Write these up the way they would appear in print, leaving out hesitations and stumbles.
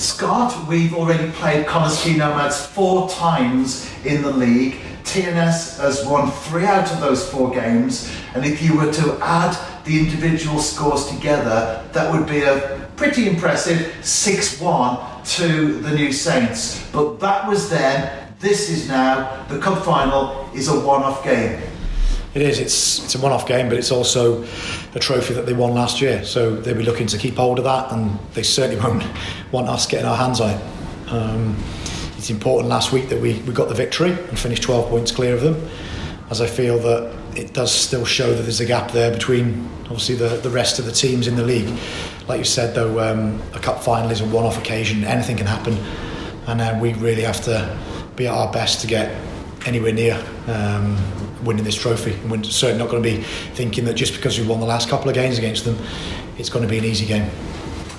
Scott, we've already played Connah's Quay Nomads 4 times in the league. TNS has won 3 out of those 4 games, and if you were to add the individual scores together, that would be a pretty impressive 6-1 to the New Saints. But that was then, this is now. The cup final is a one-off game. It is, it's a one-off game, but it's also a trophy that they won last year, so they'll be looking to keep hold of that, and they certainly won't want us getting our hands on it. It's important last week that we got the victory and finished 12 points clear of them, as I feel that it does still show that there's a gap there between obviously the rest of the teams in the league. Like you said though, a cup final is a one-off occasion, anything can happen, and we really have to be at our best to get anywhere near winning this trophy. And we're certainly not going to be thinking that just because we won the last couple of games against them, it's going to be an easy game.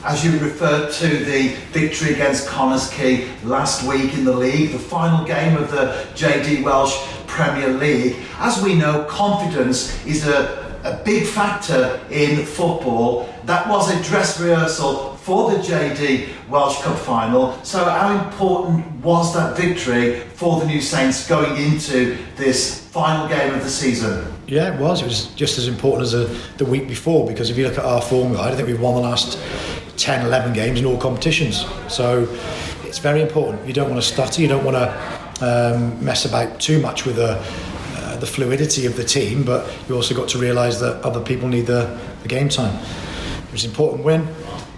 As you referred to the victory against Connah's Quay last week in the league, the final game of the JD Welsh Premier League, as we know, confidence is a big factor in football. That was a dress rehearsal for the JD Welsh Cup final. So how important was that victory for the New Saints going into this final game of the season? Yeah, it was. It was just as important as the week before, because if you look at our form guide, I think we've won the last 10, 11 games in all competitions. So it's very important. You don't want to stutter, you don't want to mess about too much with the fluidity of the team, but you also got to realise that other people need the game time. It was an important win.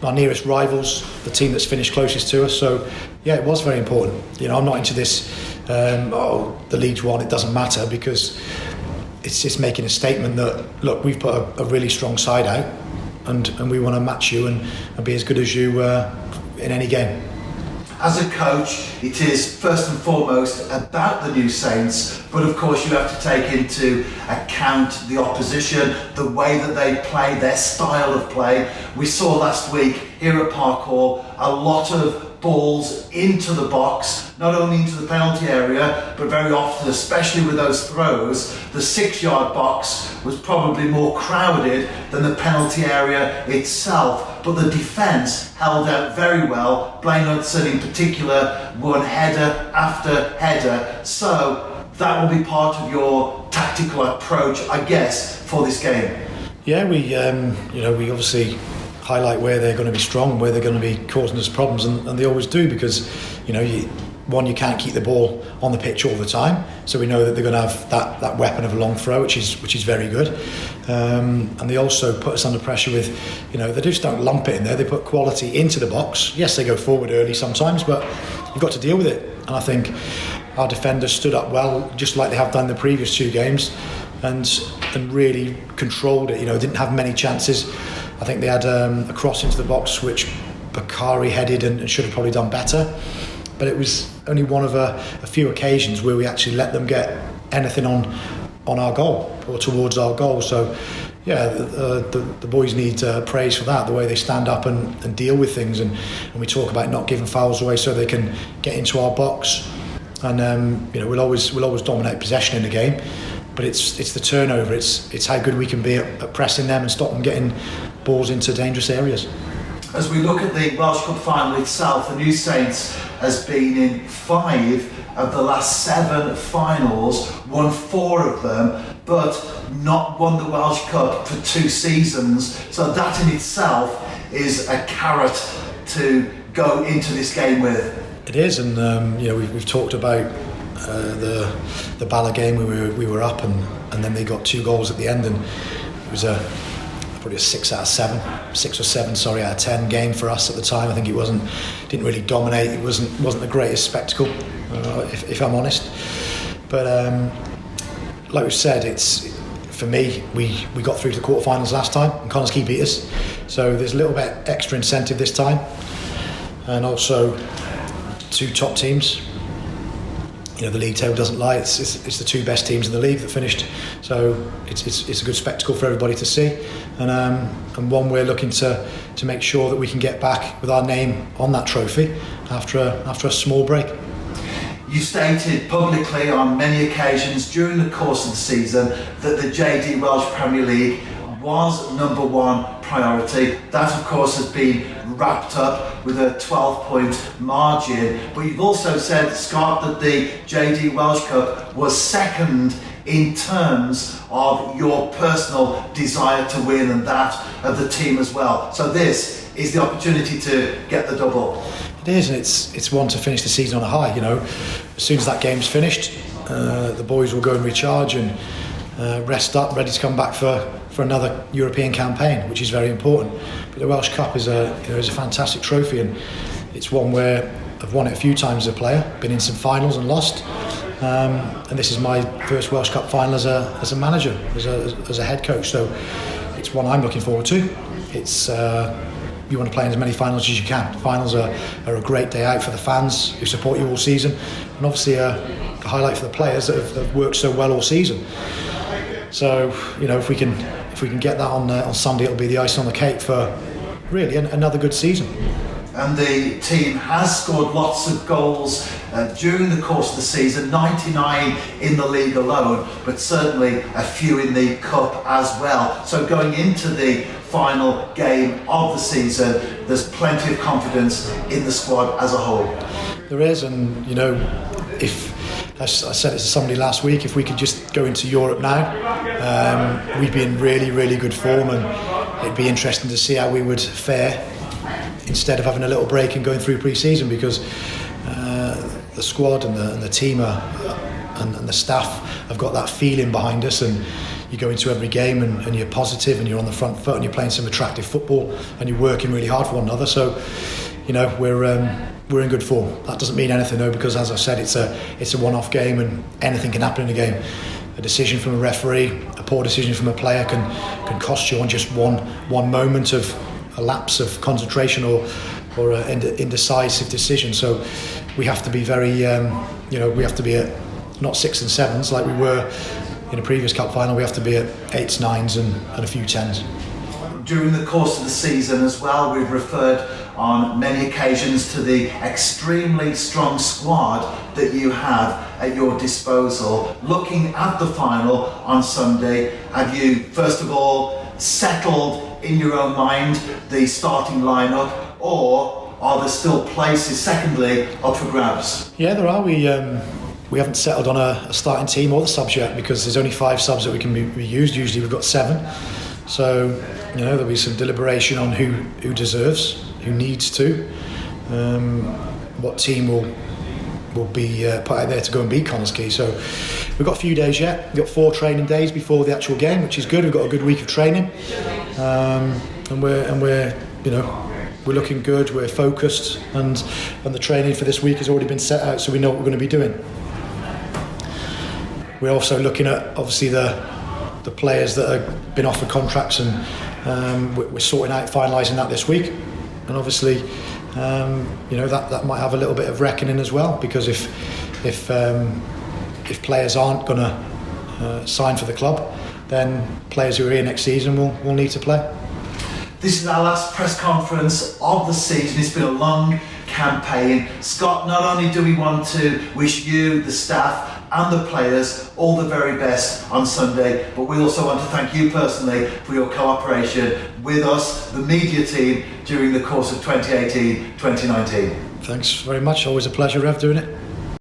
Our nearest rivals, the team that's finished closest to us, so yeah, it was very important. You know, I'm not into this the league's won, it doesn't matter, because it's just making a statement that, look, we've put a really strong side out, and we want to match you and be as good as you in any game. As a coach, it is first and foremost about the New Saints, but of course you have to take into account the opposition, the way that they play, their style of play. We saw last week here at Park Hall a lot of balls into the box, not only into the penalty area, but very often, especially with those throws, the 6-yard box was probably more crowded than the penalty area itself. But the defence held out very well. Blaine Hudson in particular won header after header. So that will be part of your tactical approach, I guess, for this game. Yeah, we obviously highlight where they're going to be strong and where they're going to be causing us problems, and they always do, because you can't keep the ball on the pitch all the time, so we know that they're going to have that weapon of a long throw, which is very good, and they also put us under pressure with, they just don't lump it in there, they put quality into the box. Yes, they go forward early sometimes, but you've got to deal with it, and I think our defenders stood up well, just like they have done the previous 2 games, and really controlled it. Didn't have many chances. I think they had a cross into the box which Bakari headed and should have probably done better, but it was only one of a few occasions where we actually let them get anything on our goal or towards our goal. So yeah, the boys need praise for that, the way they stand up and deal with things, and we talk about not giving fouls away so they can get into our box, and we'll always dominate possession in the game, but it's the turnover, it's how good we can be at pressing them and stop them getting balls into dangerous areas. As we look at the Welsh Cup final itself, the New Saints has been in 5 of the last 7 finals, won 4 of them, but not won the Welsh Cup for 2 seasons. So that in itself is a carrot to go into this game with. It is, and we've talked about the Bala game where we were up, and then they got 2 goals at the end, and it was probably a 6 or 7 out of 10 game for us at the time. I think it didn't really dominate. It wasn't the greatest spectacle, if I'm honest. But like we said, it's, for me, we got through to the quarterfinals last time, and Connah's Quay beat us. So there's a little bit extra incentive this time, and also 2 top teams. The league table doesn't lie. It's the 2 best teams in the league that finished, so it's a good spectacle for everybody to see, and one we're looking to make sure that we can get back with our name on that trophy after a small break. You stated publicly on many occasions during the course of the season that the JD Welsh Premier League was number one priority. That, of course, has been wrapped up with a 12-point margin. But you've also said, Scott, that the JD Welsh Cup was second in terms of your personal desire to win and that of the team as well. So this is the opportunity to get the double. It is, and it's one to finish the season on a high. You know, as soon as that game's finished, the boys will go and recharge and rest up, ready to come back for another European campaign, which is very important. But the Welsh Cup is a fantastic trophy, and it's one where I've won it a few times as a player, been in some finals and lost. And this is my first Welsh Cup final as a manager, as a head coach. So it's one I'm looking forward to. It's you want to play in as many finals as you can. Finals are a great day out for the fans who support you all season, and obviously a highlight for the players that have worked so well all season. So you know, if we can get that on Sunday, it'll be the icing on the cake for really another good season. And the team has scored lots of goals during the course of the season, 99 in the league alone, but certainly a few in the cup as well. So going into the final game of the season, there's plenty of confidence in the squad as a whole. There is, and you know, if I said it to somebody last week, if we could just go into Europe now, we'd be in really, really good form, and it'd be interesting to see how we would fare instead of having a little break and going through pre-season, because the squad and the team and the staff have got that feeling behind us, and you go into every game and you're positive and you're on the front foot and you're playing some attractive football and you're working really hard for one another. So you know, we're in good form. That doesn't mean anything though, because as I said, it's a one-off game and anything can happen in a game. A decision from a referee, a poor decision from a player can cost you on just one moment of a lapse of concentration or an indecisive decision. So we have to be very, we have to be at not 6s and 7s like we were in a previous cup final. We have to be at 8s, 9s and a few 10s. During the course of the season as well, we've referred on many occasions to the extremely strong squad that you have at your disposal. Looking at the final on Sunday, have you first of all settled in your own mind the starting lineup, or are there still places, secondly, up for grabs? Yeah, there are. We haven't settled on a starting team or the subs yet, because there's only 5 subs that we can be used. Usually we've got 7. So, you know, there'll be some deliberation on who deserves, who needs to, what team will be put out there to go and beat Connah's Quay. So we've got a few days yet. We've got 4 training days before the actual game, which is good. We've got a good week of training, and we're looking good. We're focused, and the training for this week has already been set out, so we know what we're going to be doing. We're also looking at obviously the players that have been offered contracts, and we're sorting out, finalising that this week. And obviously, that might have a little bit of reckoning as well, because if players aren't going to sign for the club, then players who are here next season will need to play. This is our last press conference of the season. It's been a long campaign. Scott, not only do we want to wish you, the staff and the players all the very best on Sunday, but we also want to thank you personally for your cooperation with us, the media team, during the course of 2018-2019. Thanks very much. Always a pleasure, Rev, doing it.